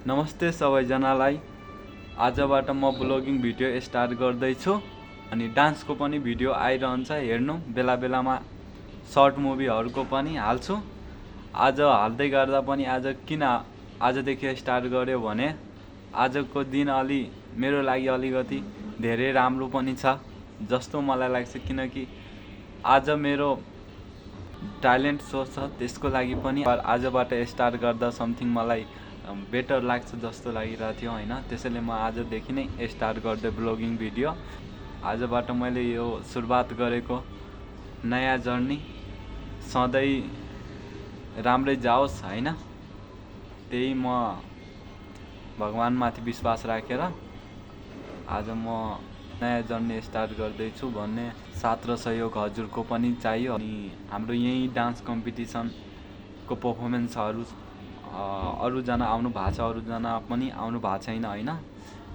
नमस्ते सबैजनालाई। आजबाट म ब्लगिङ भिडियो स्टार्ट गर्दैछु अनि डान्सको पनि भिडियो आइरहन्छ, हेर्नु। बेला बेलामा सर्ट मुभीहरूको पनि हाल्छु। आज हाल्दै गर्दा पनि आजदेखि स्टार्ट गर्यो भने आजको दिन मेरो लागि अलिकति धेरै राम्रो पनि छ जस्तो मलाई लाग्छ, किनकि आज मेरो ट्यालेन्ट सो छ, त्यसको लागि पनि आजबाट स्टार्ट गर्दा समथिङ मलाई बेटर लाग्छ जस्तो लागिरहेको थियो हैन। त्यसैले म आजदेखि नै स्टार्ट गर्दै ब्लगिङ भिडियो। आजबाट मैले यो सुरुवात गरेको नयाँ जर्नी सधैँ राम्रै जाओस् हैन, त्यही म भगवानमाथि विश्वास राखेर आज म नयाँ जर्नी स्टार्ट गर्दैछु भन्ने साथ र सहयोग हजुरको पनि चाहियो। अनि हाम्रो यही डान्स कम्पिटिसनको पर्फर्मेन्सहरू अरूजना आउनु भएको छ, अरूजना पनि आउनु भएको छैन हैन।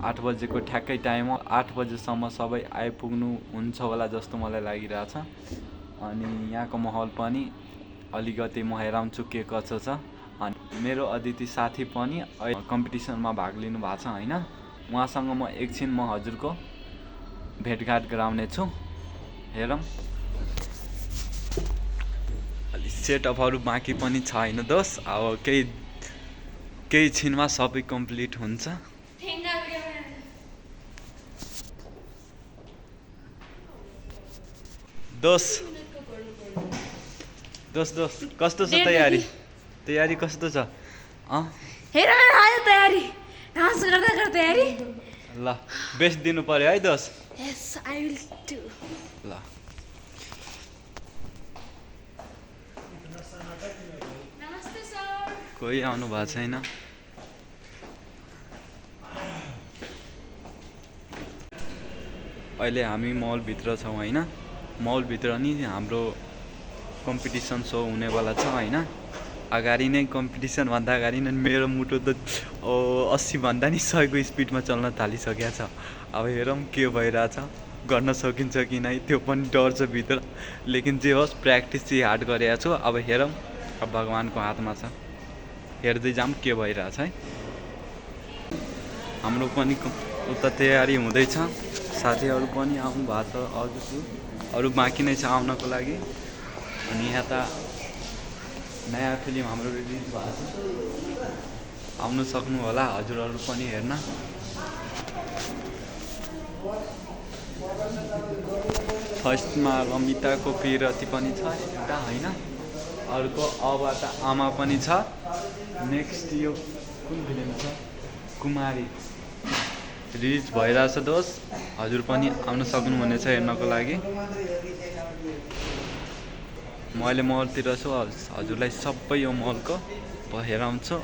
8 बजेको ठ्याक्कै टाइम हो, 8 बजेसम्म सबै आइपुग्नु हुन्छ होला जस्तो मलाई लागिरहेछ। अनि यहाँको माहौल पनि अलिकति म हेराउँछु के कसो छ। अनि मेरो अतिथि साथी पनि कम्पिटिसनमा भाग लिनु भएको छ हैन। उहाँसँग म एकछिन हजुरको भेटघाट गराउने छु, हेरौँ। अलि सेटअपहरू बाँकी पनि छ हैन दोस्त, अब केही छिनमा सबै कम्प्लिट हुन्छ। दोस्त कस्तो छ तयारी कस्तो छ? हेर मेरो आयो तयारी, डान्स गर्दा गर्दा तयारी। ल बेस्ट दिनु पर्यो है दोस्त। Yes I will do. ल नमस्ते सर। कोही आउनु भएको छैन। अहिले हामी मलभित्र छौँ हैन। मलभित्र नि हाम्रो कम्पिटिसन सो हुनेवाला छ हैन। अगाडि नै कम्पिटिसन भन्दा अगाडि नै मेरो मुटु त 80 भन्दा नि 100 को स्पिडमा चल्न थालिसकेको छ। अब हेरौँ के भइरहेछ, गर्न सकिन्छ कि नै, त्यो पनि डर छ भित्र। लेकिन जे होस् प्र्याक्टिस चाहिँ हार्ड गरेको छु। अब हेरौँ, अब भगवानको हातमा छ, हेर्दै जाऊँ के भइरहेछ है। हाम्रो पनि उता तयारी हुँदैछ, साथीहरू पनि आउनु भएको छ, अरू बाँकी नै छ आउनको लागि। अनि यहाँ त नयाँ फिल्म हाम्रो रिलिज भएको छ, आउनु सक्नु होला हजुरहरू पनि हेर्न। फर्स्टमा रमिताको पिरती पनि छ एउटा हैन, अर्को अबाट आमा पनि छ। नेक्स्ट यो कुन फिल्म छ, कुमारी रिलिज भइरहेछ दोस्त, हजुर पनि आउन सक्नुहुनेछ हेर्नको लागि। म अहिले मलतिर छु, हजुरलाई सबै यो मलको हेराउँछु।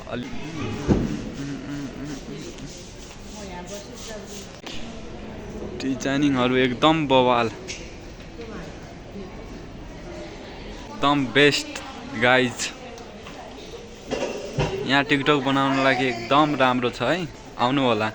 डिजाइनिङहरू एकदम बवाल, एकदम बेस्ट गाइज। यहाँ टिकटक बनाउन लागि एकदम राम्रो छ है, आउनु होला।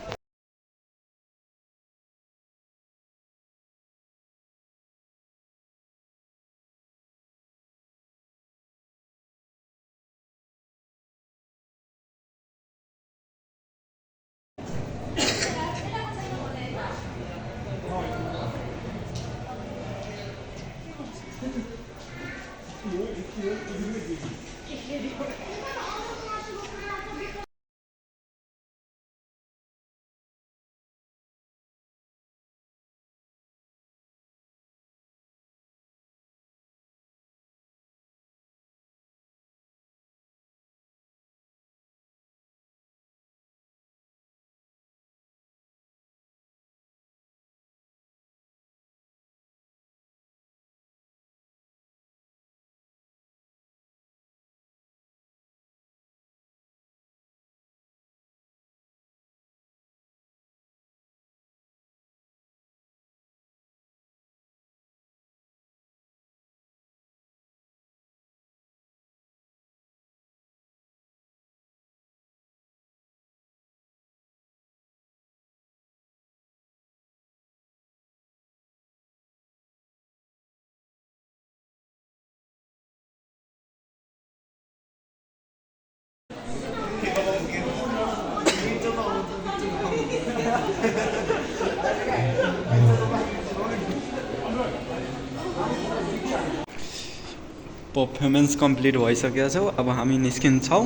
पर्फर्मेन्स कम्प्लिट भइसकेको छ अब हामी निस्किन्छौँ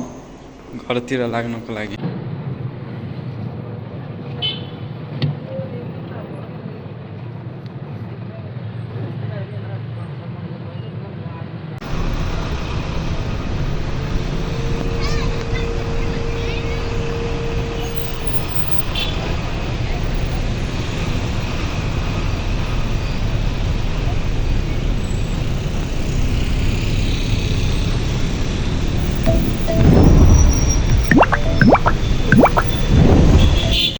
घरतिर लाग्नको लागि